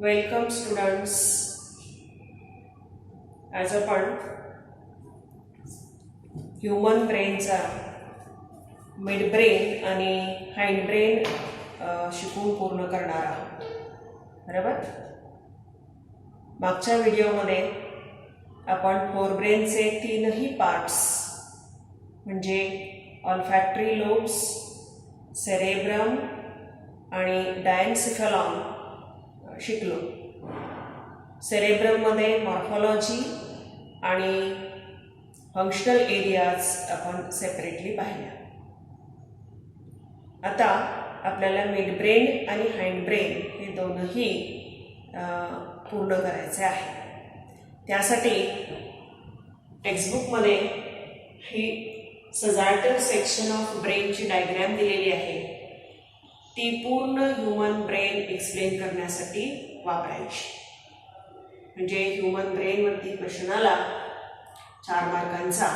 Welcome students. आज आपण human ब्रेनचा mid brain आणि हाइंड ब्रेन शिकून पूर्ण करणार आहोत. बरोबर. मागच्या व्हिडिओमध्ये आपण फोर ब्रेनचे तीनही पार्ट्स म्हणजे ऑल्फॅक्टरी लोब्स, सेरेब्रम आणि डायन्सिफेलॉन शिकलो. सेरेब्रममध्ये मॉर्फोलॉजी आणि फंक्शनल एरियाज आपण सेपरेटली पाहिल्या. आता आपल्याला मिड ब्रेन आणि हाइंड ब्रेन हे दोनही पूर्ण करायचे आहे. त्यासाठी टेक्स्टबुकमध्ये ही सजार्टल सेक्शन ऑफ ब्रेनची डायग्रॅम दिलेली आहे. ती पूर्ण ह्यूमन ब्रेन एक्सप्लेन करण्यासाठी वापरायची. म्हणजे ह्यूमन ब्रेनवरती क्वेश्चन आला 4 मार्कांचा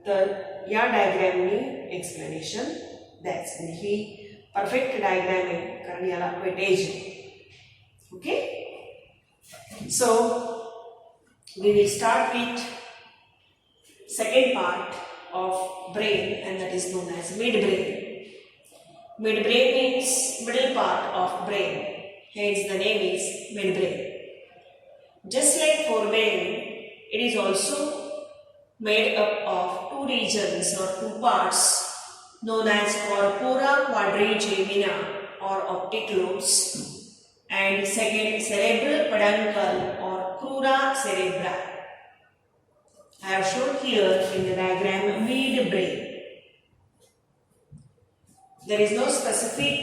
तर या डायग्रॅमनी एक्सप्लेनेशन द्यायचं. आणि ही परफेक्ट डायग्रॅम आहे कारण याला वेटेज आहे. Okay. So we will start with second part of brain and that is known as midbrain. Midbrain means middle part of brain, hence the name is midbrain. Just like forebrain, it is also made up of two regions or two parts known as corpora quadrigemina or optic lobes and second cerebral peduncle or crura cerebra. I have shown here in the diagram midbrain. There is no specific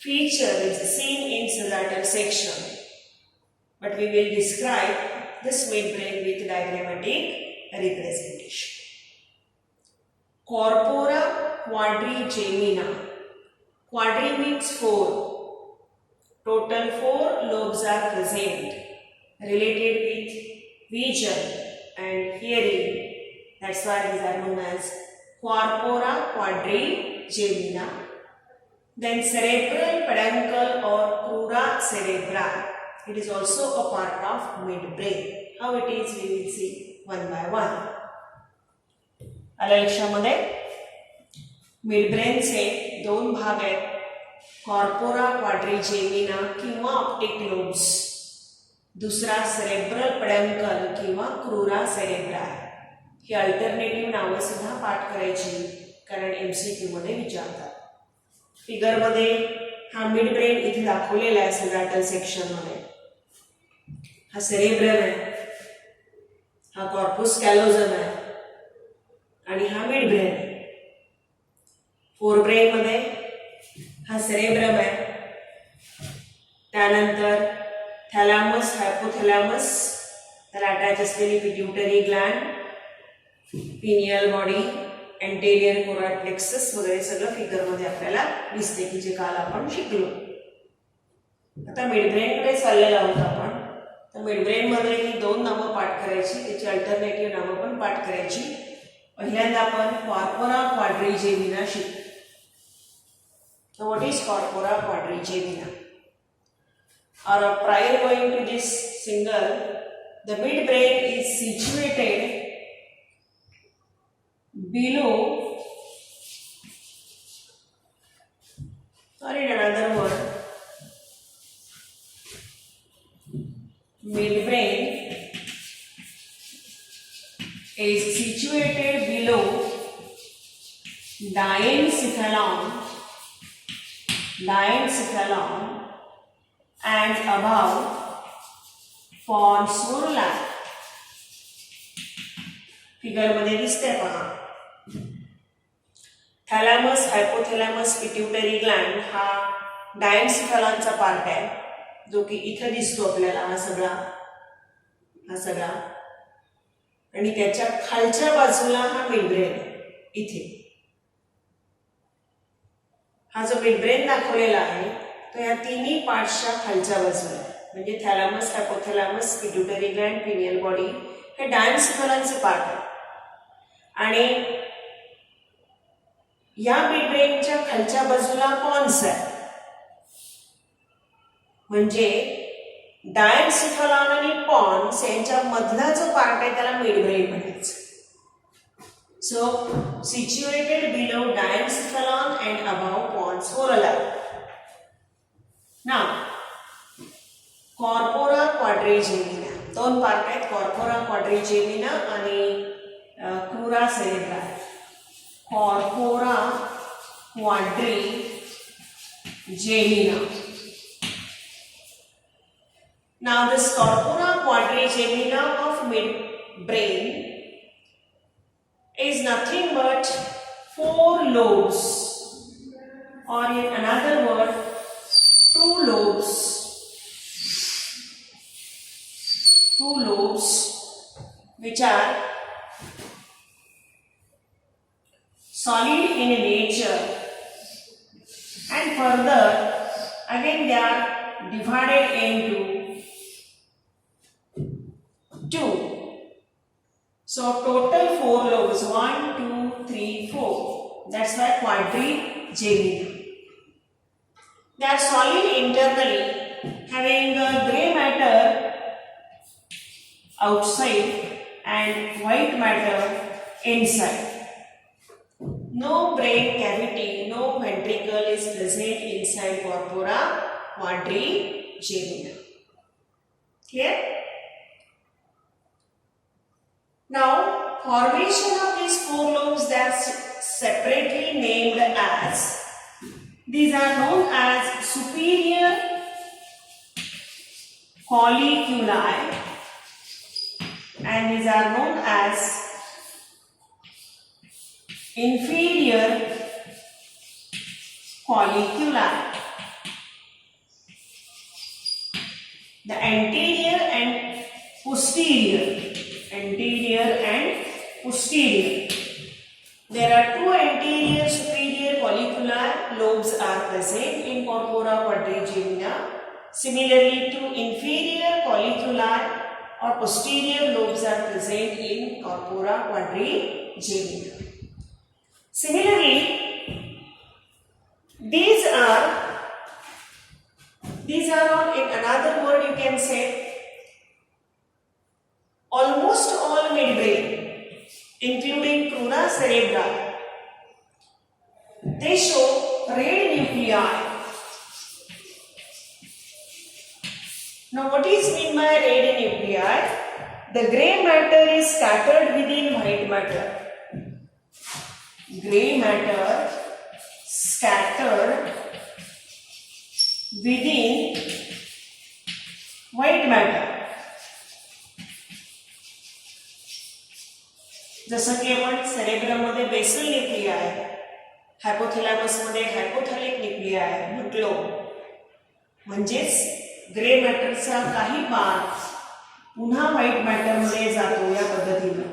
feature which is seen in sagittal section, but we will describe this midbrain with diagrammatic representation. Corpora quadrigemina. Quadri means 4. Total 4 lobes are present related with vision and hearing. That's why these are known as corpora quadrigemina. Then cerebral peduncle or crura cerebra. It is also a part of midbrain. How it is we will see one by one. आल्या लक्षामध्ये मिडब्रेनचे 2 भाग आहेत. Corpora quadrigemina किंवा optic lobes. दुसरा cerebral peduncle किंवा क्रुरा सेरेब्रा. ही alternative नावं सुद्धा पाठ करायची कारण MCQ मध्ये विचारतात. फिगर मध्ये हा मिड ब्रेन इथे दाखवलेला आहे सजार्टल सेक्शन मध्ये. हा सेरेब्रम आहे, हा कॉर्पस कॅलोझम आहे आणि हा मिड ब्रेन आहे. फोर ब्रेन मध्ये हा सेरेब्रम आहे, त्यानंतर थॅलॅमस, हायपोथॅलॅमस, त्याला अटॅच असलेली pituitary gland, pineal body, anterior choroid plexus वगैरे सगळं फिगर मध्ये आपल्याला दिसते की जे काल आपण शिकलो. आता मिडब्रेन कडे चाललेलो आहोत आपण. तर मिडब्रेन मध्ये ही 2 नावं पाठ करायची, त्याची अल्टरनेटिव्ह नावं पण पाठ करायची. पहिल्यांदा आपण कॉर्पोरा क्वाड्रिजेमिना शिकू. So what is corpora quadrigemina? Or prior going to this single, the midbrain is situated below, or in another word, midbrain is situated below diencephalon and above pons morula. Figure मध्ये दिसते पहा. थॅलॅमस, hypothalamus, pituitary Gland हा डायन्सिफेलॉनचा part आहे जो की इथे दिसतो आपल्याला. हा सगळा आणि त्याच्या खालच्या बाजूला हा मिडब्रेन आहे. इथे हा जो मिडब्रेन दाखवलेला आहे तो या तिन्ही पार्ट्सच्या खालच्या बाजूला आहे. म्हणजे thalamus, hypothalamus, pituitary gland, pineal body हे डायन्सिफेलॉनचे पार्ट आहे. आणि या मिडब्रेनच्या खालच्या बाजूला पॉन्स आहे. म्हणजे डायन्सिफालॉन आणि पॉन्स यांच्या मधला जो पार्ट आहे त्याला मिडब्रेन म्हणायचं. So situated below diencephalon and above pons for a life. नाव कॉर्पोरा क्वाड्रिजेमिना. दोन पार्ट आहेत, कॉर्पोरा क्वाड्रिजेमिना आणि crura cerebra. Corpora quadrigemina. Now this corpora quadrigemina of midbrain is nothing but 4 lobes, or in another word 2 lobes. 2 lobes which are solid in nature, and further again they are divided into 2. So total 4 lobes, 1, 2, 3, 4. That's why quadrigemina. They are solid internally, having gray matter outside and white matter inside. No brain cavity, no ventricle is present inside corpora quadrigemina. Clear? Now, formation of these 4 lobes, they are separately named as, these are known as superior colliculi, and these are known as inferior colliculi. The anterior and posterior. There are 2 anterior superior collicular lobes are present in corpora quadrigemina. Similarly, 2 inferior collicular or posterior lobes are present in corpora quadrigemina. Similarly, these are all, in another word you can say, almost all midbrain, including crura cerebra, they show red nuclei. Now, what is meant by red nuclei? The gray matter is scattered within white matter. Gray matter scattered within white matter. जसं की आपण cerebrum मध्ये basal nuclei, hypothalamus मध्ये हायपोथॅलिक nuclei म्हटलो, म्हणजेच grey मॅटरचा काही part पुन्हा white matter मध्ये जातो या पद्धतीने,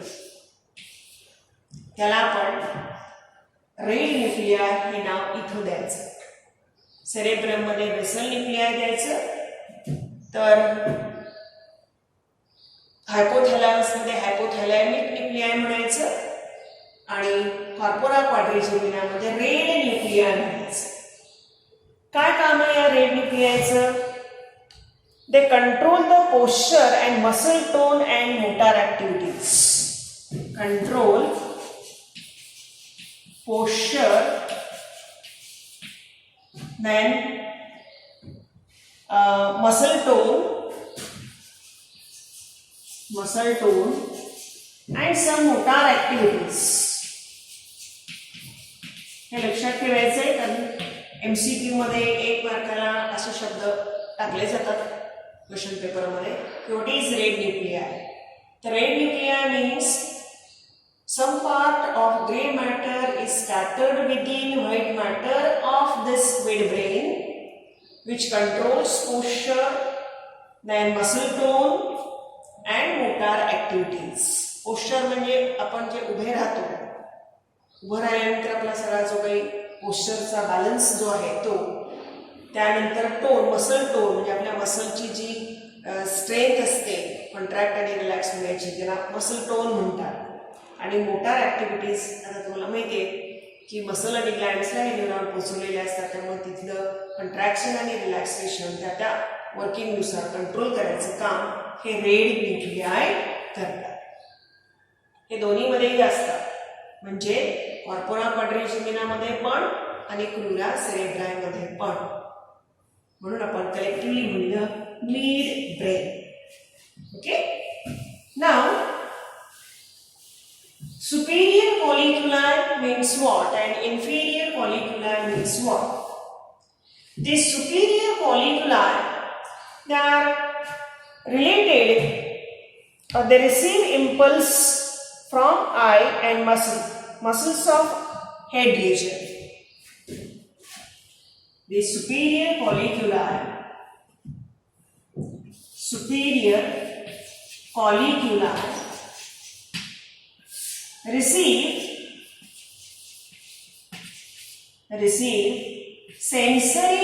त्याला आपण रेड न्यूक्लियाय हे नाव इथं द्यायचं. सेरेब्रम मध्ये बेसल न्यूक्लियाय द्यायचं, तर हायपोथॅलॅमस मध्ये हायपोथॅलॅमिक न्यूक्लियाय म्हणायचं, आणि कॉर्पोरा क्वाड्रिजेमिना मध्ये रेड न्यूक्लियाय म्हणायचं. काय काम आहे या रेड न्यूक्लियायचं? They control the posture and muscle tone and motor activities. Control posture, then muscle tone and some motor activities. हे लक्षात ठेवायचं आहे, कारण MCQ मध्ये 1 मार्काला असे शब्द टाकले जातात क्वेश्चन पेपर मध्ये. What is red nuclei? तर red nuclei means some part of gray matter is scattered within white matter of this midbrain, which controls posture, then muscle tone and motor activities. Posture म्हणजे आपण जे उभे राहतो, उभं राहिल्यानंतर आपला सगळा जो काही पोश्चरचा बॅलन्स जो आहे तो, त्यानंतर टोन, मसल टोन म्हणजे आपल्या मसलची जी स्ट्रेंथ असते कॉन्ट्रॅक्ट आणि रिलॅक्स होण्याची, त्याला मसल टोन म्हणतात. आणि मोटार ऍक्टिव्हिटीज, आता तुम्हाला माहिती आहे की मसल आणि ग्लँड्सला हे न्यूरॉन पोचवलेले असतात, त्यामुळे तिथलं कंट्रॅक्शन आणि रिलॅक्सेशन त्या वर्किंगनुसार कंट्रोल करायचं काम हे रेड न्यूक्लिआय करतात. हे दोन्हीमध्येही असतात, म्हणजे कॉर्पोरा क्वाड्रिजेमिनामध्ये पण आणि क्रुरा सेरेब्रायमध्ये पण. म्हणून आपण कलेक्टिव्हली म्हणूया mid brain. Okay. Now superior colliculi means what and inferior colliculi means what? These superior colliculi, they are related or they receive impulse from eye and muscles of head region. The superior colliculi receive sensory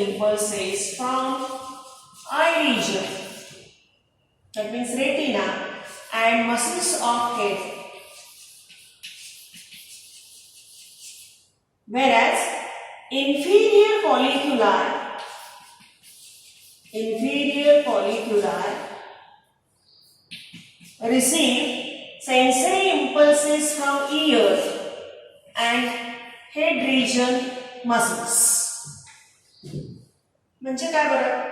impulses from eye region, that means retina, and muscles of head, whereas inferior colliculi receive sensory impulses from ears and head region muscles. म्हणजे काय बरं,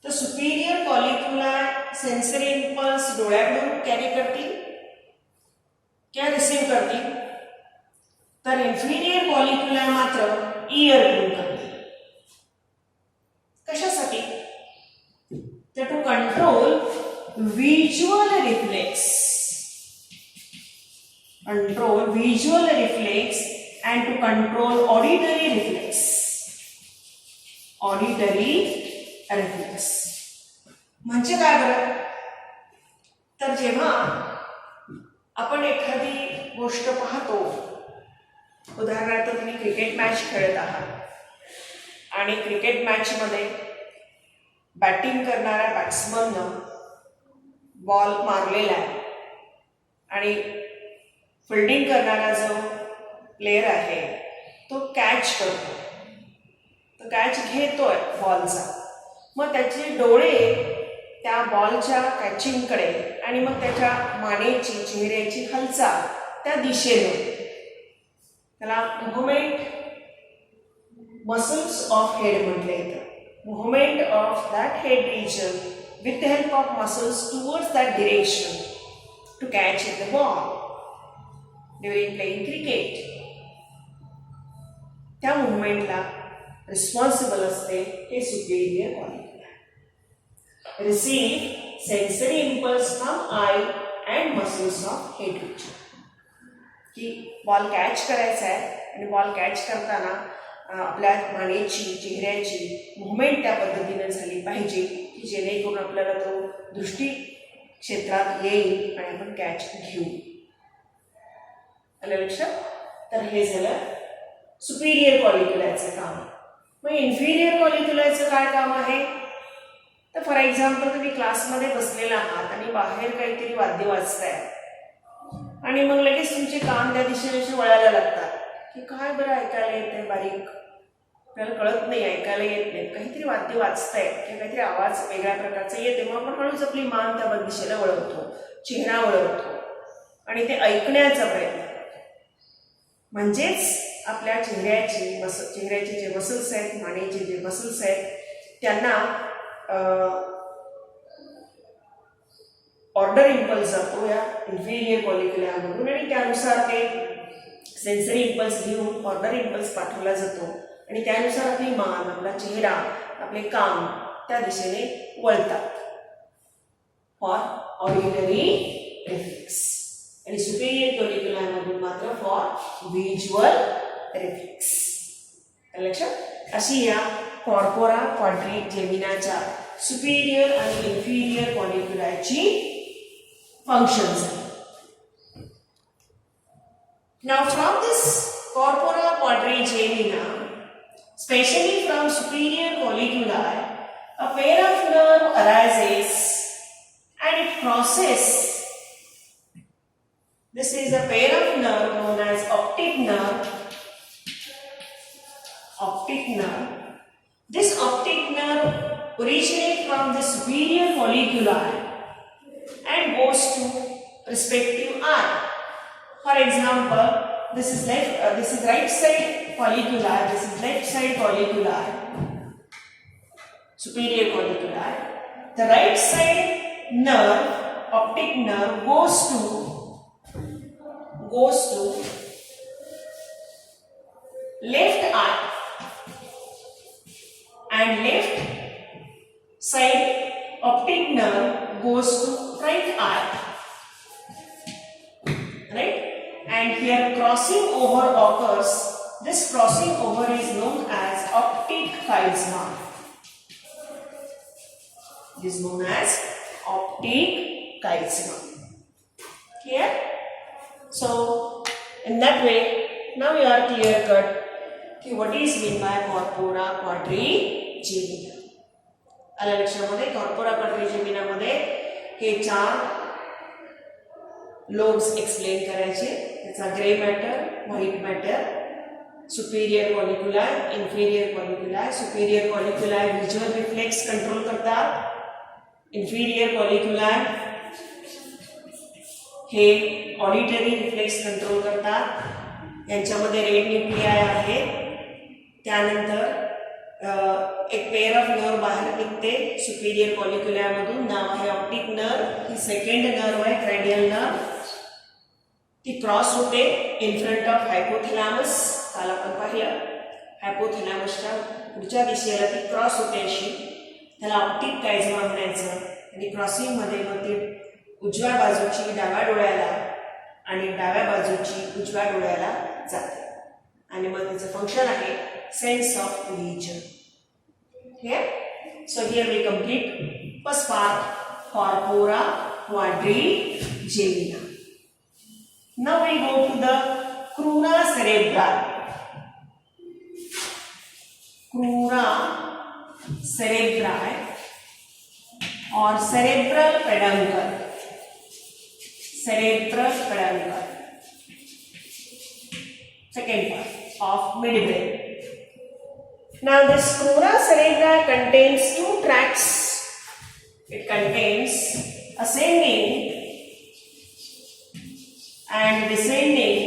तर Superior कॉलिक्युलर sensory impulse डोळ्याकडून carry करतील किंवा receive करतील, तर inferior कॉलिक्युलर मात्र इयरकडून करतील. कशासाठी? तर to control visual reflex and to control auditory reflex. म्हणजे काय बरं, तर जेव्हा आपण एखादी गोष्ट पाहतो, उदाहरणार्थ तुम्ही क्रिकेट मॅच खेळत आहात आणि क्रिकेट मॅच मध्ये बॅटिंग करणाऱ्या बॅट्समननं बॉल मारलेला आहे आणि फिल्डिंग करणारा जो प्लेयर आहे तो कॅच करतो, तो कॅच घेतोय बॉलचा. मग त्याचे डोळे त्या बॉलच्या कॅचिंगकडे आणि मग त्याच्या मानेची चेहऱ्याची हालचाल त्या दिशेने, त्याला मुव्हमेंट मसल्स ऑफ हेड म्हटले येतं. Movement of that head region with the help of muscles towards that direction to catch the ball during playing cricket. त्या मुवमेंटला रिस्पॉन्सिबल असते हे superior collicular. Receive sensory impulse from eye and muscles of head region. की ball catch करायचा आहे आणि ball catch करताना आपल्या मानेची चेहऱ्याची मुवमेंट त्या पद्धतीने झाली पाहिजे की जेणेकरून आपल्याला तो दृष्टी क्षेत्रात येईल आणि आपण कॅच घेऊ. आलं लक्षात? तर हे झालं सुपिरियर कॉलिक्युलरचं काम. मग इन्फिरियर कॉलिक्युलरचं काय काम आहे? तर फॉर एक्झाम्पल तुम्ही क्लासमध्ये बसलेला आहात आणि बाहेर काहीतरी वाद्य वाजताय आणि मग लगेच तुमचे कान त्या दिशेने वळायला लागतात की काय बरं ऐकायला येतंय, बारीक आपल्याला कळत नाही, ऐकायला येत नाही, काहीतरी वाद्य वाजतंय किंवा काहीतरी आवाज वेगळ्या प्रकारचा येते. मग आपण हळूच आपली मान त्या दिशेला वळवतो, चेहरा वळवतो आणि ते ऐकण्याचा प्रयत्न करतो. म्हणजेच आपल्या चेहऱ्याचे जे मसल्स आहेत, मानेचे जे मसल्स आहेत, त्यांना ऑर्डर इम्पल्स जातो या इन्फिरियर कॉलिक्युलरमधून आणि त्यानुसार ते सेन्सरी इम्पल्स घेऊन ऑर्डर इम्पल्स पाठवला जातो आणि त्यानुसार आपली मान, आपला चेहरा, आपले कान त्या दिशेने वळतात फॉर ऑडिटरी रिफ्लेक्स. आणि सुपेरियर कॉलिक्युलरमधून मात्र फॉर व्हिज्युअल रिफ्लेक्स. लक्षात? अशी या कॉर्पोरा क्वाड्रिजेमिनाच्या सुपेरियर आणि inferior कॉलिक्युलरची functions. Now from this corpora quadrigemina, especially from superior colliculi, a pair of nerve arises and it crosses. This is a pair of nerve known as optic nerve optic nerve. This optic nerve originates from the superior follicular and goes to respective eye. For example, this is right side follicular, this is left side follicular, superior follicular. The right side nerve, optic nerve, goes to left eye, and left side optic nerve goes to right eye, right? And here crossing over occurs. This crossing over is known as optic chiasma. It is known as optic chiasma. Clear? So in that way, now you are clear cut. What is meant by corpora quadrigemina? आल्या लक्षामध्ये corpora quadrigemina मध्ये हे 4 lobes explain करायचे. त्याचा grey matter, white matter, superior colliculi, inferior colliculi. Superior colliculi visual reflex control करतात. Inferior colliculi हे auditory reflex control करतात. यांच्यामध्ये red nuclei आहे. त्यानंतर एक पेअर ऑफ नर्व बाहेर निघते सुपिरियर कॉलिक्युलामधून. नाव आहे ऑप्टिक नर्व. ही सेकंड नर्व आहे, क्रेनियल नर्व. ती क्रॉस होते इन फ्रंट ऑफ हायपोथॅलॅमस. काल आपण पाहिलं हायपोथॅलॅमसच्या पुढच्या दिशेला ती क्रॉस होते अशी. त्याला ऑप्टिक कायझमा म्हणायचं. आणि क्रॉसिंग मध्ये मग ती उजव्या बाजूची डाव्या डोळ्याला आणि डाव्या बाजूची उजव्या डोळ्याला जाते. आणि मग त्याचं फंक्शन आहे sense of vision. Here, so here we complete first part, corpora quadrigemina. Now we go to the crura cerebral. Crura cerebral or cerebral peduncle. Cerebral peduncle. Second part of midbrain. Now this crura cerebral contains 2 tracts. It contains ascending and descending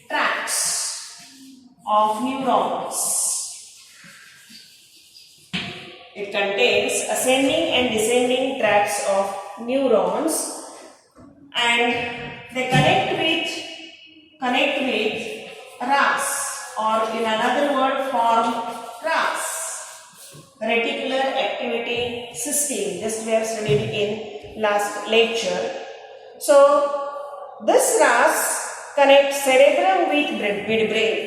tracts of neurons. It contains ascending and descending tracts of neurons, and they connect with RAS, or in another word form RAS, reticular activity system. This we have studied in last lecture. So this RAS connects cerebrum with midbrain.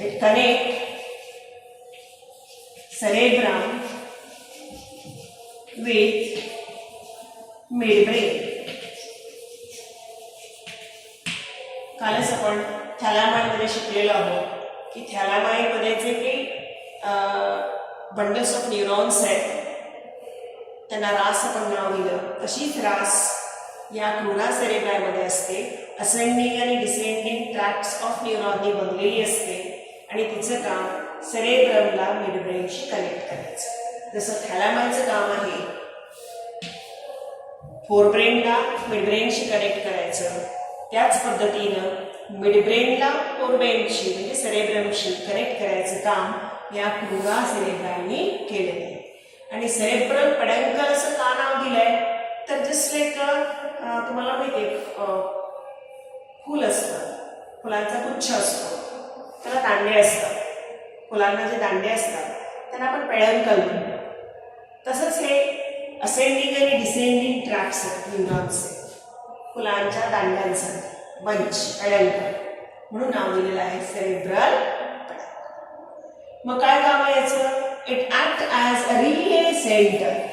It connects cerebrum with midbrain. कालच आपण थॅलामाइडमध्ये शिकलेलो आहोत की थॅलामाइडमध्ये जे काही bundles of neurons आहेत त्यांना रास आपण नाव दिलं. तशीच रास या क्रुरा सेरेब्रलमध्ये असते. असेंडिंग आणि डिसेंडिंग ट्रॅक्ट्स ऑफ न्यूरॉननी बनलेली असते आणि तिचं काम सेरेब्रमला मिडब्रेनशी कनेक्ट करायचं. जसं थॅलामाइडचं काम आहे फोरब्रेनला मिडब्रेनशी कनेक्ट करायचं, त्याच पद्धतीनं मिडब्रेनला फोरब्रेनशी म्हणजे सेरेब्रमशी कनेक्ट करायचं काम या क्रुरा सेरेब्रलनी केलेलं आहे. आणि सेरेब्रल पेडंकल असं का नाव दिलंय तर जस्ट लाईक तुम्हाला माहिती आहे फुल असतं, फुलांचा गुच्छ असतो, त्याला दांडे असतात. फुलांना जे दांडे असतात त्यांना आपण पेडंकल म्हणतो. तसंच हे असेंडिंग आणि डिसेंडिंग ट्रॅक्ट्स आहेत न्यूरॉन्सचे, फुलांच्या दांड्यांसाठी बंच पेडंकल म्हणून नाव दिलेलं आहे सेरेब्रल. मग काय काम आहे याचं? It act as a relay centre.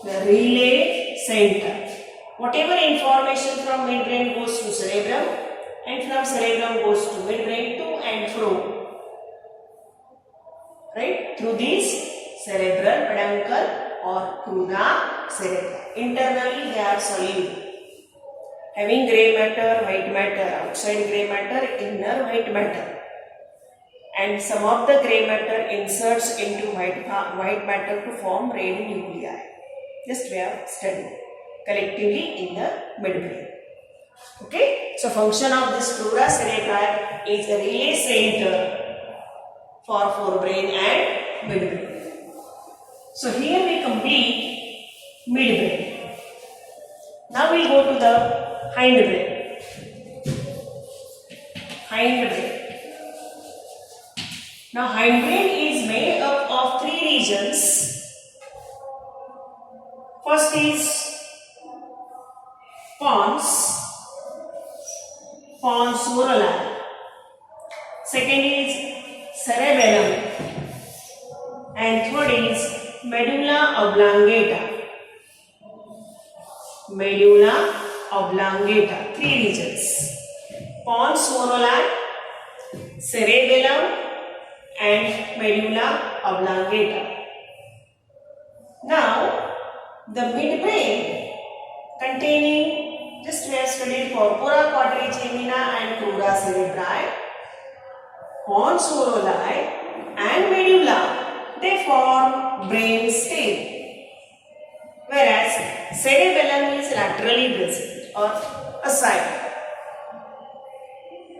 The relay center. Whatever information from midbrain goes to cerebrum and from cerebrum goes to midbrain to and fro. Right? Through these cerebral peduncle or crura cerebral. Internally they are soluble. having gray matter, white matter, outside gray matter, inner white matter, and some of the gray matter inserts into white matter to form red nuclei. Just we have studied collectively in the midbrain. Okay, so function of this pleura cerebri is a relay center for forebrain and midbrain. So here we complete midbrain. Now we go to the hindbrain. Hindbrain. Now hindbrain is made up of three regions. First is pons moruli. Second is cerebellum, and third is medulla oblongata. Medulla oblongata. Three regions: pons moruli, cerebellum, and medulla oblongata. Now, the midbrain containing, just we have studied corpora quadrigemina and pleura cerebri, pons moruli and medulla, they form brain stem, whereas cerebellum is laterally present or aside.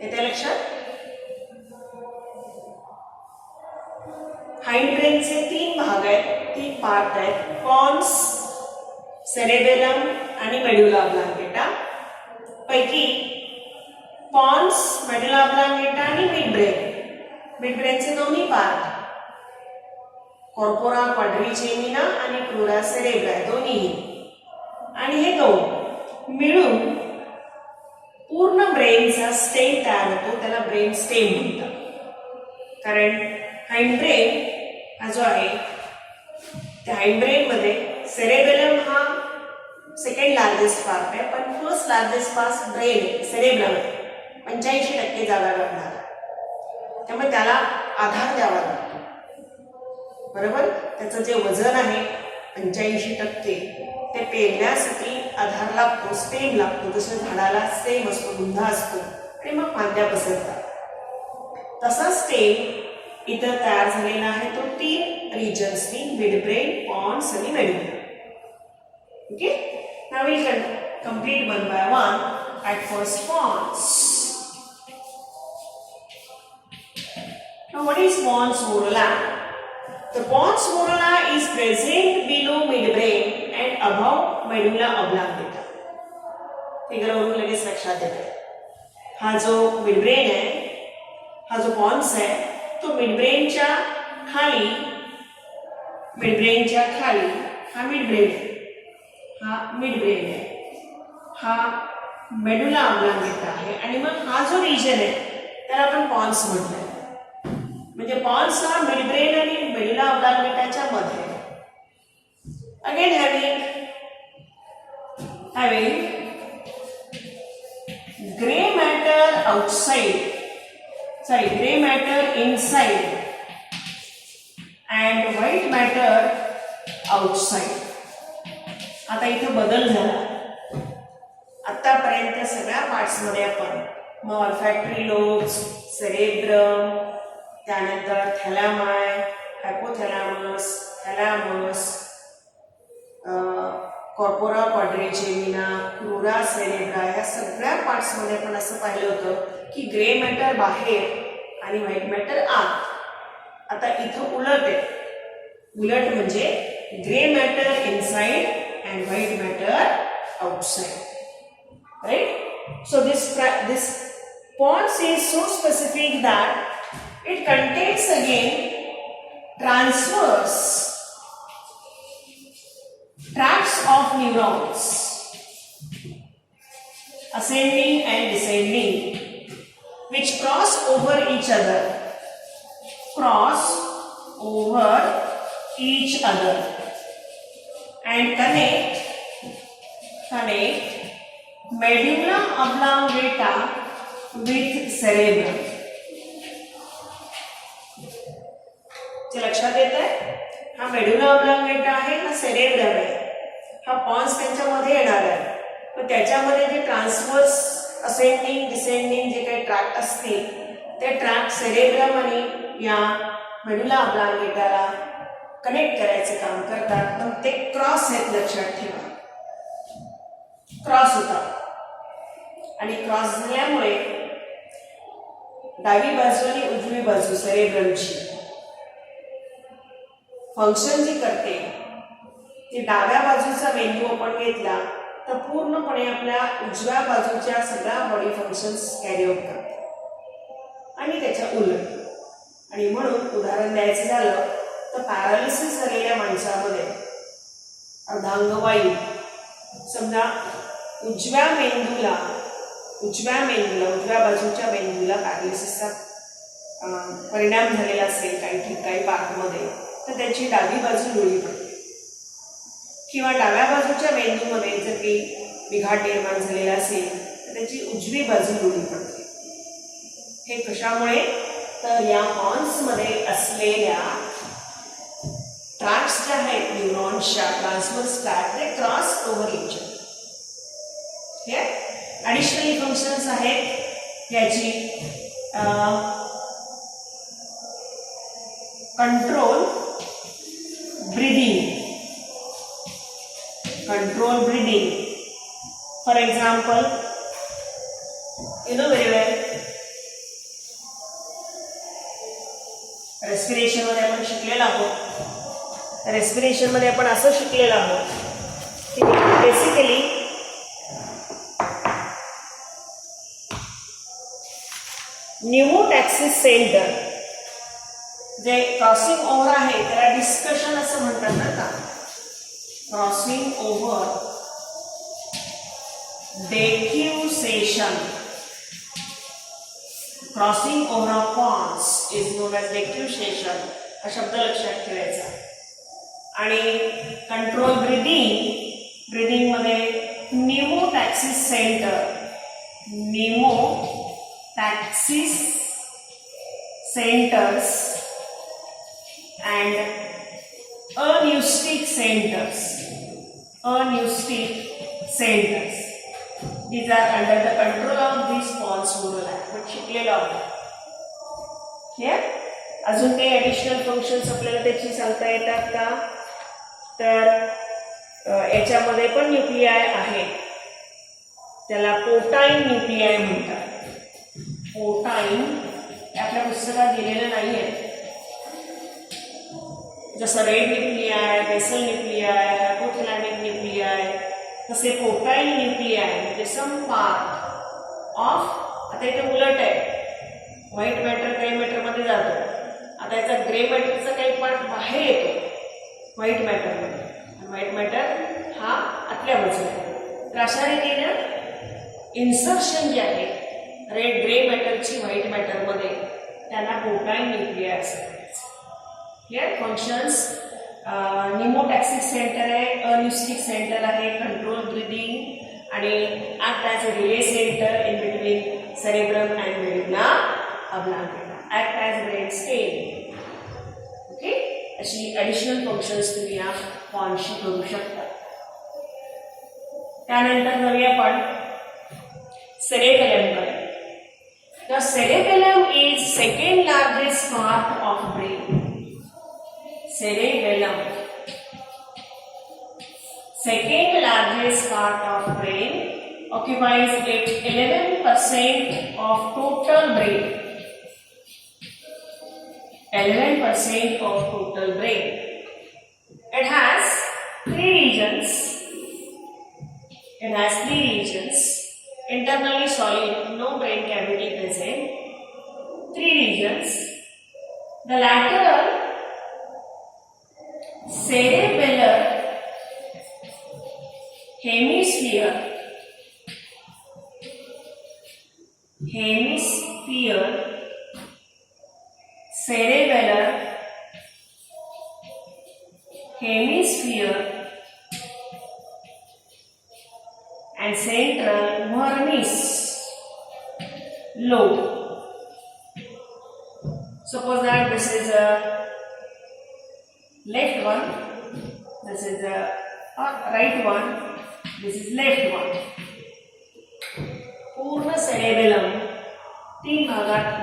येते लक्षात? हाइंडब्रेन चे तीन भाग आहेत, तीन part आहेत: Pond's, cerebellum आणि medulla oblongata. पैकी पॉन्स, मेडुला ऑब्लांगेटा आणि मिडब्रेनचे दोन्ही पार्ट कॉर्पोरा क्वाड्रिजेमिना आणि प्लुरा सेरेब्रा दोन्ही, आणि हे दोन मिळून पूर्ण ब्रेनचा स्टेम तयार होतो, त्याला ब्रेन स्टेम म्हणतात. कारण हाइंडब्रेन हा जो आहे त्या हाइंडब्रेन मध्ये सेरेबेलम हा सेकंड लार्जेस्ट पार्ट आहे, पण first largest part brain cerebrum आहे. 85% जागा लागणार, त्यामुळे त्याला आधार द्यावा लागतो. बरोबर, त्याचं जे वजन आहे 85% ते पेरण्यासाठी आधार लागतो, स्टेम लागतो. जसं झाडाला स्टेम असतो, बुंधा असतो आणि मग फांद्या पसरतात, तसा स्टेम इथं तयार झालेला आहे. तो तीन रिजन्सनी, मिडब्रेन, पॉन्स आणि medulla. Okay, now we will complete one by one. At first pons. Now what is pons morula? The pons morula is present below midbrain and above medulla oblongata. फिगरवरून लगेच लक्षात येते. हा जो मिडब्रेन आहे, हा जो Pond's आहे, तो मिडब्रेनच्या खाली हा मिडब्रेन आहे, हा मेडुला ऑब्लांगेटा आहे, आणि मग हा जो रिजन आहे त्याला आपण पॉन्स म्हटलंय. म्हणजे पॉन्स हा मिडब्रेन आणि मेडुला ऑब्लांगेटाच्या मध्ये. Again having gray matter inside and white matter outside. आता इथे बदल झाला. आतापर्यंत सगळ्या पार्ट्स मध्ये आपण ऑल्फॅक्टरी लोब्स, सेरेब्रम, त्यानंतर थॅलामाय, हायपोथॅलामस, थॅलामस, कॉर्पोरा क्वाड्रिजेमिना, प्लुरा सेरेब्रा, या सगळ्या पार्ट्स मध्ये आपण असं पाहिलं होतं की ग्रे मॅटर बाहेर आणि व्हाईट मॅटर आत. आता इथं उलट आहे. उलट म्हणजे grey matter inside and white matter outside. Right? So this pons is so specific that it contains again transverse tracts of neurons ascending and descending, which cross over each other and connect medulla oblongata with cerebrum. जे लक्षात येत आहे, हा medulla oblongata आहे, हा cerebrum आहे, हा Pond's त्यांच्यामध्ये येणार आहे. मग त्याच्यामध्ये जे ट्रान्सवर्स असेंडिंग डिसेंडिंग जे काही ट्रॅक्ट असतील ते ट्रॅक्ट सेरेब्रम आणि या मेडुला ऑब्लांगेटाला कनेक्ट करायचे काम करतात, पण ते क्रॉस आहेत, लक्षात ठेवा. क्रॉस होतात आणि क्रॉस झाल्यामुळे डावी बाजू आणि उजवी बाजू सेरेब्रमची फंक्शन जी करते ती डाव्या बाजूचा मेंदू आपण घेतला तर पूर्णपणे आपल्या उजव्या बाजूच्या सगळ्या बॉडी फंक्शन्स कॅरी आउट करते आणि त्याच्या उलट. आणि म्हणून उदाहरण द्यायचं झालं तर पॅरालिसिस झालेल्या माणसामध्ये अर्धांगवायू समजा उजव्या बाजूच्या मेंदूला पॅरालिसिसचा परिणाम झालेला असेल काही पार्टमध्ये, तर त्याची डावी बाजू लुळी पडते. किंवा डाव्या बाजूच्या मेंदूमध्ये जर काही बिघाड निर्माण झालेला असेल तर त्याची उजवी बाजू लुळी पडते. हे कशामुळे? तर या हॉर्न्समध्ये असलेल्या ट्रॅक्ट्स ज्या आहेत न्यूरॉन्सच्या ट्रान्सव्हर्स ट्रॅक्ट ते क्रॉस ओव्हर इच अदर. हे ॲडिशनली फंक्शन्स आहेत याची control breathing. For example, you know very well, respiration मध्ये आपण शिकलेलो आहोत. रेस्पिरेशन मध्ये आपण असं शिकलेलो आहोत की बेसिकली न्यूमोटॅक्सिस सेंटर जे क्रॉसिंग ओव्हर आहे त्याला डिस्कशन असं म्हणतात ना का. Crossing over decussation. Crossing over of pons is known as decussation. हा शब्द लक्षात ठेवायचा. आणि कंट्रोल ब्रीदिंग मध्ये न्यूमोटॅक्सिस centres and aneustic centers. These are under the control of these pons neural आपण शिकलेलो आहोत. अजून काही ॲडिशनल फंक्शन्स आपल्याला त्याची सांगता येतात का? तर याच्यामध्ये पण न्यूक्लिआय आहे, त्याला पोटाईन न्यूक्लिआय म्हणतात. पोटाईन आपल्या पुस्तकात दिलेलं नाही आहे. जसं रेड न्यूक्लिआय, बेसल न्यूक्लिआय, हायपोथॅलॅमिक न्यूक्लिआय, तसे पोटाईन न्यूक्लिआय म्हणजे सम पार्ट ऑफ. आता इथे उलट आहे, व्हाईट मॅटर ग्रे मॅटरमध्ये जातो. आता याचा ग्रे मॅटरचा काही पार्ट बाहेर येतो व्हाईट मॅटरमध्ये, व्हाईट मॅटर हा आतल्या बाजूला आहे. तर अशा रीतीनं इन्सर्शन जे आहे रेड ग्रे मॅटरची व्हाईट मॅटरमध्ये त्यांना पोटाईन न्यूक्लिआय असं करायचं. क्लिअर? फंक्शन्स न्यूमोटॅक्सिक सेंटर आहे, अन्यूस्टिक सेंटर आहे, कंट्रोल ब्रीदिंग आणि act as a relay centre in between cerebrum and medulla oblongata, act as brain stem. Okay, अशी ॲडिशनल फंक्शन्स तुम्ही या पॉनशी करू शकता. त्यानंतर जाऊया आपण सेरेबेलमकडे. The cerebellum is second largest part of brain. Cerebellum, second largest part of brain, occupies 11% of total brain. 11% of total brain. It has three regions. Internally solid, no brain cavity present. Three regions. The lateral cerebellar hemisphere cerebellar hemisphere and central Mernis lobe. Suppose that this is a left one, this is a right one, this is left one.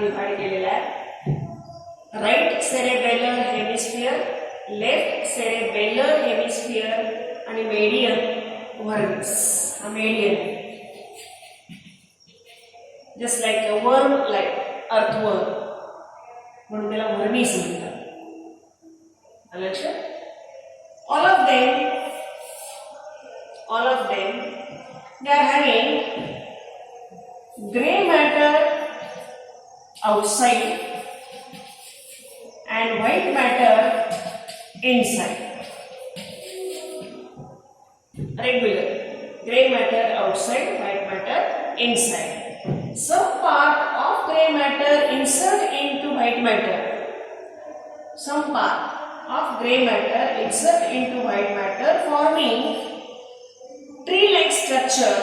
Divide केलेला आहे. Right cerebellar hemisphere, left cerebellar hemisphere आणि median vermis. हा median just like a worm, like earthworm, म्हणून त्याला vermis म्हणतात. लक्षात? all of them they are having gray matter outside and white matter inside. Regular gray matter outside, white matter inside. Some part of gray matter insert into white matter. Some part of gray matter insert into white matter, forming tree-like structure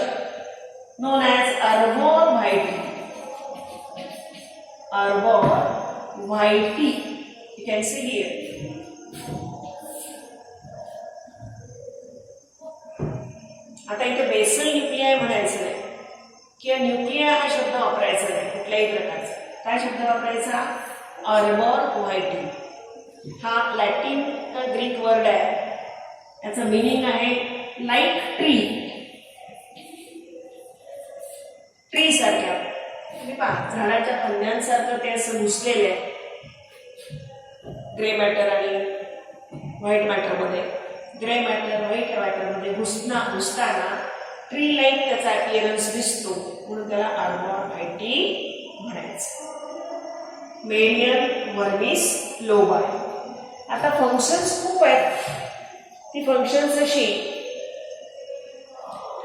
known as arbor vitae. Arbor vitae. You can see here. आता इथे basal nuclei म्हणायचं नाही किंवा nuclei हा शब्द वापरायचा नाही कुठल्याही प्रकारचा. काय शब्द वापरायचा? arbor vitae. हा लॅटिन ग्रीक वर्ड आहे. याचं मीनिंग आहे लाईक ट्री. ट्री सारख्या तुम्ही पहा झाडाच्या फांद्यांसारखं ते असं घुसलेले आहे ग्रे मॅटर आणि व्हाईट मॅटर मध्ये. ग्रे मॅटर व्हाईट मॅटर मध्ये घुसताना ट्री लाईक त्याचा अपिअरन्स दिसतो, म्हणून त्याला arbor vitae म्हणायचं. Median vermis lobi. आता फंक्शन्स खूप आहेत. ती फंक्शन्स अशी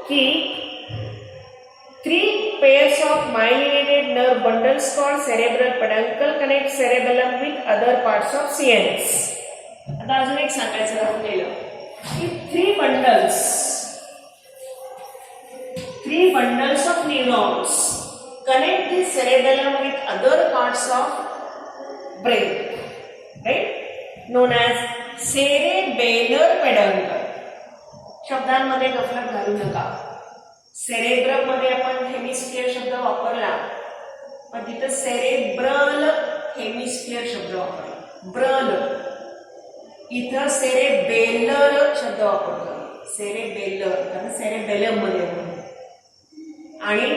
की 3 pairs of myelinated nerve bundles called cerebral peduncle connect cerebellum with other parts of CNS. आता अजून एक सांगायचं राहिलेलं की 3 bundles of neurons connect the cerebellum with other parts of brain, right? known as cerebellar peduncle. शब्दांमध्ये गफलत घालू नका. सेरेब्रम मध्ये आपण हेमिस्फियर शब्द वापरला, पण तिथं सेरेब्रल हेमिस्फियर शब्द वापरला. ब्रल इथं सेरेबेलर शब्द वापरतो. सेरेबेलर कारण सेरेबेलम मध्ये. आणि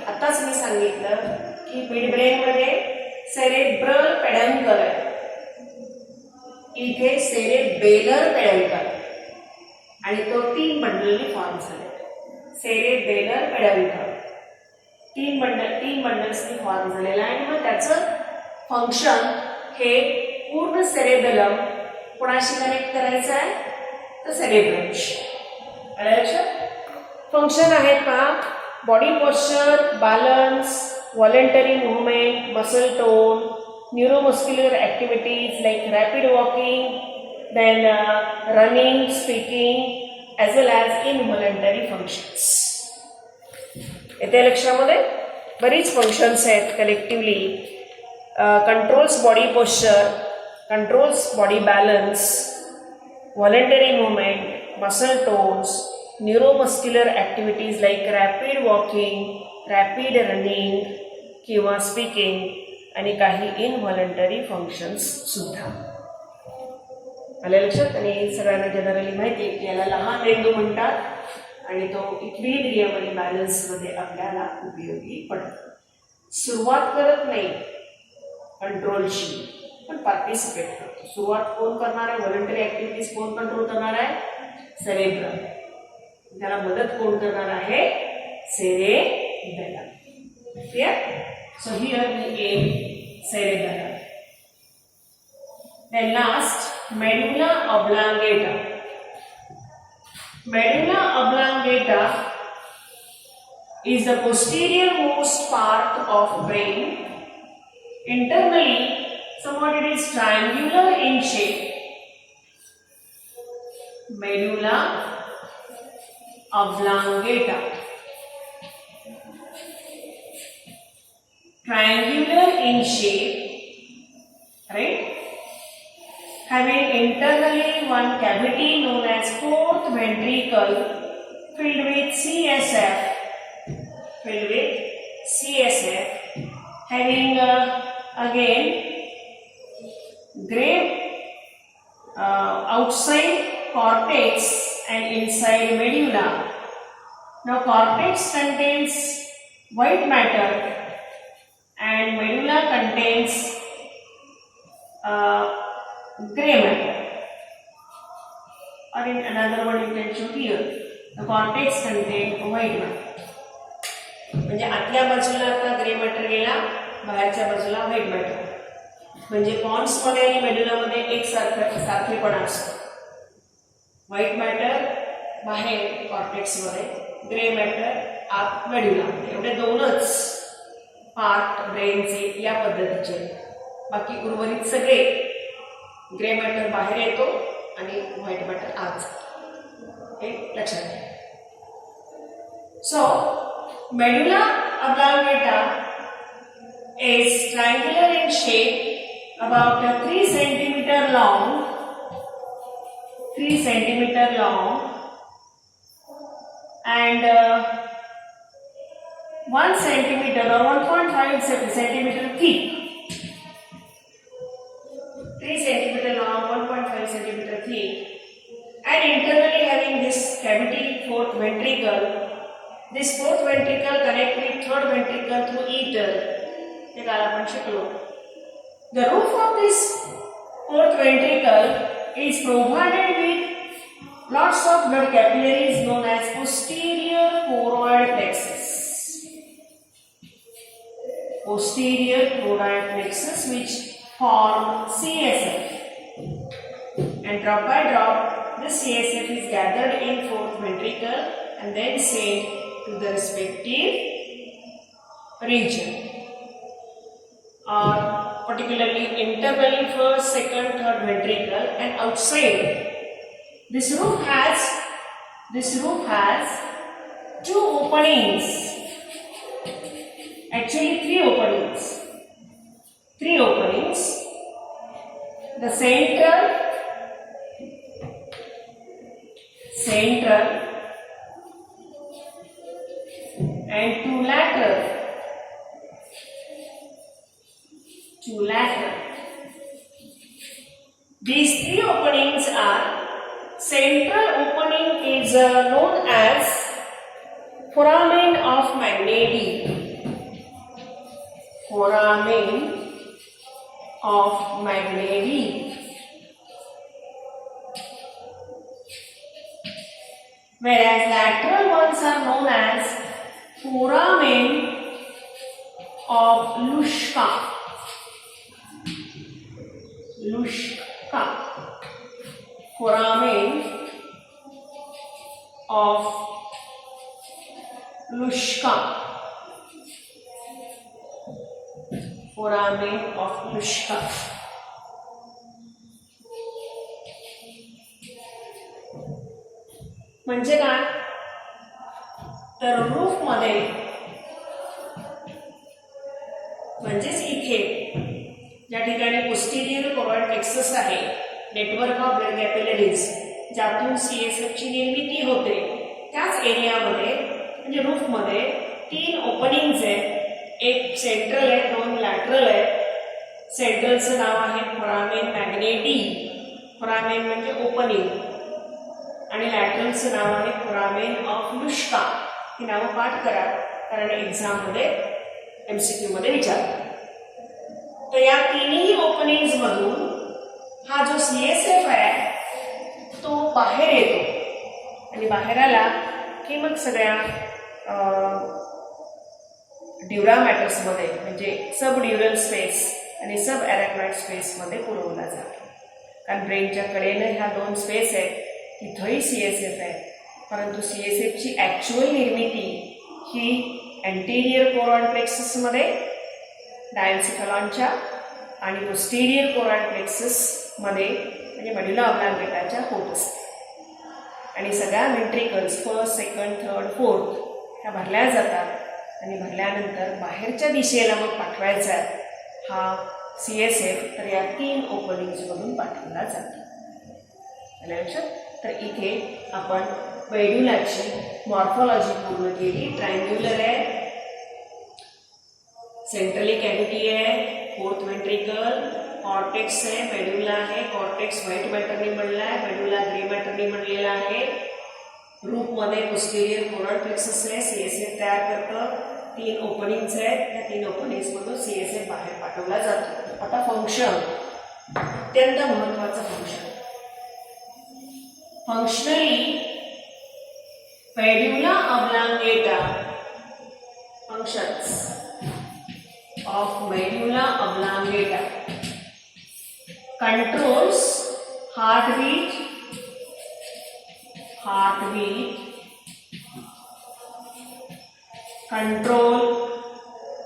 आताच मी सांगितलं की मिडब्रेन मध्ये सेरेब्रल पेडंकल आहे, इथे सेरेबेलर पेडंकल आणि तो 3 बंडलनी फॉर्म झाले. सेरेबेलर पेडंकल 3 बंडल्सनी फॉर्म झालेला आहे. आणि मग त्याचं फंक्शन हे पूर्ण सेरेबेलम कोणाशी कनेक्ट करायचं आहे तर सेरेब्रमशी. फंक्शन आहेत पहा. Body posture, balance, voluntary movement, muscle tone, neuromuscular activities like rapid walking, then running, speaking, as well as involuntary functions. येथे लक्षामध्ये बरीच फंक्शन्स आहेत collectively. Controls body posture, controls body balance, voluntary movement, muscle tones, neuromuscular activities like rapid walking, rapid running किंवा speaking, आणि काही इनव्हॉलंटरी functions सुद्धा. आल्या लक्षात? आणि सगळ्यांना जनरली माहिती आहे की याला लहान मेंदू म्हणतात आणि तो इक्विलिब्रियम आणि बॅलन्समध्ये आपल्याला उपयोगी पडतो. सुरुवात करत नाही कंट्रोलशी, पण पार्टिसिपेट करतो. सुरुवात कोण करणार आहे? व्हॉलंटरी ॲक्टिव्हिटीज कोण कंट्रोल करणार आहे? सेरेब्रम. त्याला मदत कोण करणार आहे? Cerebellum. Clear? So here we aim cerebellum. Then last, medulla oblongata. Medulla oblongata is the posterior most part of brain. Internally, somewhat it is triangular in shape. Medulla oblongata. Triangular in shape, right? Having internally one cavity known as fourth ventricle filled with CSF, having again gray outside cortex and inside medulla. Now cortex contains white matter and medulla contains gray matter, or in another word you can show here, the cortex contains white matter. म्हणजे आतल्या बाजूला आता grey matter गेला, बाहेरच्या बाजूला white matter. म्हणजे Pond's मध्ये आणि मेडुलामध्ये एक सारखेपणा असतो. व्हाईट मॅटर बाहेर कॉर्टेक्स मध्ये, ग्रे मॅटर आत मेडुला. एवढे दोनच पार्ट ब्रेनचे या पद्धतीचे. बाकी उर्वरित सगळे ग्रे मॅटर बाहेर येतो आणि व्हाईट मॅटर आत जातो. हे लक्षात घ्या. सो medulla oblongata is triangular in shape, about 3 centimeter long, and 1 centimeter or 1.5 centimeter thick. 3 centimeter long, 1.5 centimeter thick, and internally having this cavity, fourth ventricle. This fourth ventricle connect with third ventricle through ether. हे काल आपण शिकलो. The roof of this fourth ventricle is provided with lots of blood capillaries known as posterior choroid plexus. Posterior choroid plexus which form CSF. And drop by drop, this CSF is gathered in fourth ventricle and then sent to the respective region, or particularly interbelly, first, second, third ventricle, and outside. This roof has 2 openings. Actually 3 openings. The central and 2 lateral. These 3 openings are, central opening is known as foramen of Magneti. Whereas lateral ones are known as foramen of Luschka. Foramen of Luschka. म्हणजे काय, तर roof मध्ये म्हणजेच इथे ज्या ठिकाणी posterior choroid plexus आहे, network of blood capillaries, ज्यातून CSF ची निर्मिती होते, त्याच एरियामध्ये म्हणजे रूफ मध्ये 3 ओपनिंग्स आहेत. एक सेंट्रल आहे, 2 लॅटरल आहे. सेंट्रलचं नाव आहे फोरामेन मॅग्नेटी. फोरामेन म्हणजे ओपनिंग, आणि लॅटरलचं नाव आहे फोरामेन ऑफ लुश्का. ही नावं पाठ करा, कारण एक्झाममध्ये MCQ मध्ये विचारतात. तर या 3ही ओपनिंग्स मधून हा जो CSF आहे तो बाहेर येतो, आणि बाहेर आला की मग सगळ्या ड्युरा मॅटर्समध्ये म्हणजे सब ड्युरल स्पेस आणि सब ॲरेक्नॉइड स्पेसमध्ये पुरवला जातो. कारण ब्रेनच्या कडेनं ह्या 2 स्पेस आहेत, तिथंही CSF आहे, परंतु CSF ची ॲक्च्युअल निर्मिती ही अँटेरियर कोरॉइड प्लेक्ससमध्ये, डायन्सिफलॉनच्या, आणि पोस्टेरियर कोरॉइड प्लेक्ससमध्ये म्हणजे मेडुला ऑब्लांगेटाच्या होत असते. आणि सगळ्या व्हेंट्रिकल्स फर्स्ट, सेकंड, थर्ड, फोर्थ ह्या भरल्या जातात, आणि भरल्यानंतर बाहेरच्या दिशेला मग पाठवायचा हा CSF तर या 3 ओपनिंग्समधून पाठवला जातो. लक्षात. तर इथे आपण मेडुलाची मॉर्फॉलॉजी पूर्ण केली. ट्रायंग्युलर आहे, सेंट्रली कॅव्हिटी आहे, फोर्थ वेंट्रिकल, कॉर्टेक्स आहे, मेड्युला आहे. कॉर्टेक्स व्हाईट मॅटरने बनला आहे, मेड्युला ग्रे मॅटरने बनलेला आहे. रूपमध्ये पोस्टेरियर कोरल प्लेक्सस आहे, सीएसएफ तयार करतं. 3 ओपनिंग्स आहेत, त्या 3 ओपनिंग्समधून सीएसएफ बाहेर पाठवला जातो. आता फंक्शन, अत्यंत महत्वाचं function. Functionally medulla oblongata, functions of medulla oblongata controls heartbeat, control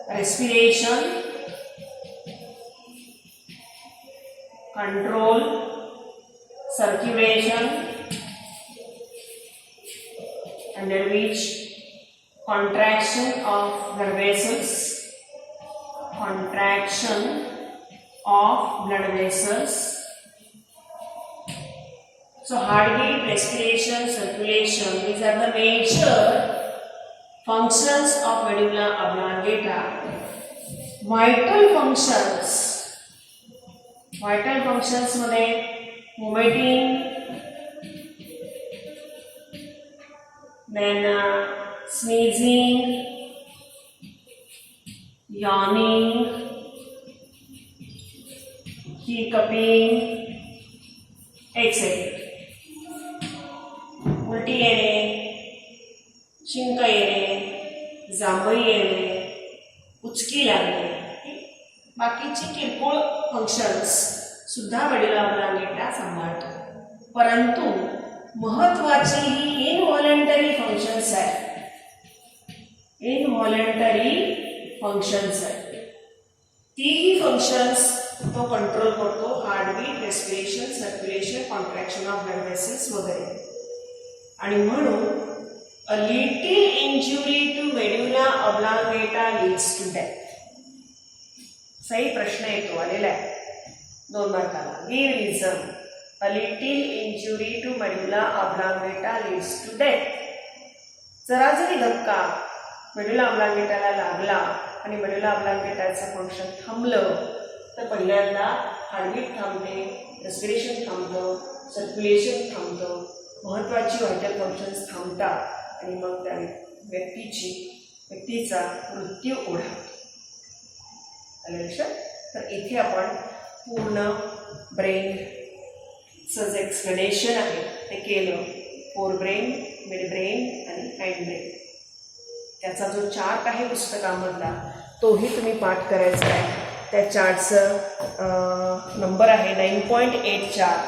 respiration, control circulation, under which contraction of blood vessels, So heartbeat, respiration, circulation, these are the major functions of medulla oblongata. Vital functions मध्ये vomiting, then sneezing, yawning, hiccuping, etc. उलटी येणे, shrink येणे, जांभई येणे, उचकी लागणे, बाकीची किरकोळ functions सुद्धा medulla oblongata सांभाळतो. परंतु महत्वाची ही इनव्हॉलंटरी फंक्शन्स आहेत. तीही फंक्शन्स तो कंट्रोल करतो. Heartbeat, respiration, circulation, contraction of blood vessels वगैरे. आणि म्हणून a little injury to medulla oblongata leads to death. सही प्रश्न येतो आलेला आहे 2 मार्काला. Give reason. A little injury to medulla oblongata leads to death. जरा जरी धक्का मेडुला ऑब्लांगेटाला लागला आणि मेडुला ऑब्लांगेटाचं फंक्शन थांबलं तर पहिल्यांदा हार्टबीट थांबते, रेस्पिरेशन थांबतं, सर्क्युलेशन थांबतं, महत्त्वाची व्हायटल फंक्शन्स थांबतात आणि मग त्या व्यक्तीचा मृत्यू ओढावतो. आलं लक्षात? तर इथे आपण पूर्ण ब्रेनचं जे एक्सप्लेनेशन आहे ते केलं. फोर ब्रेन, मिड ब्रेन आणि हँड ब्रेन. त्याचा जो चार्ट आहे पुस्तकामधला तोही तुम्ही पाठ करायचा आहे. त्या चार्टचं नंबर आहे 9.8 chart.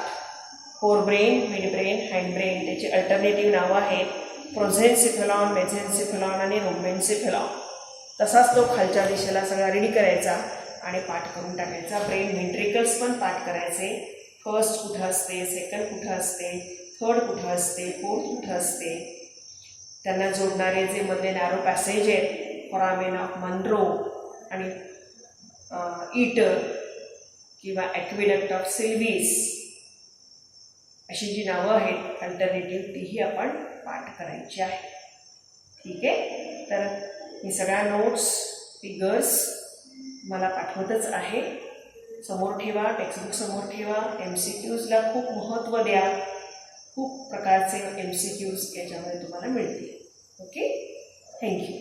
Fore brain, mid brain, hand brain. त्याची अल्टरनेटिव्ह नावं आहेत प्रोझेन्सिफेलॉन, मेझेन्सिफेलॉन आणि रोमेन्सिफेलॉन. तसाच तो खालच्या दिशेला सगळा रेडी करायचा आणि पाठ करून टाकायचा. ब्रेन व्हेंट्रिकल्स पण पाठ करायचे. फर्स्ट कुठं असते, सेकंड कुठं असते, थर्ड कुठं असते, फोर्थ कुठं असते, त्यांना जोडणारे जे मधले नॅरो पॅसेज आहेत फोरामेन ऑफ मनरो आणि ईटर किंवा ॲक्विडक्ट ऑफ सिल्व्हिस अशी जी नावं आहेत अल्टरनेटिव्ह तीही आपण पाठ करायची आहे. ठीक आहे. तर मी सगळ्या नोट्स, फिगर्स मला पाठवतच आहे. समोर ठेवा, टेक्स्टबुक समोर ठेवा. MCQsला खूप महत्त्व द्या. खूप प्रकारचे MCQs याच्यामध्ये तुम्हाला मिळतील. ओके. थँक्यू.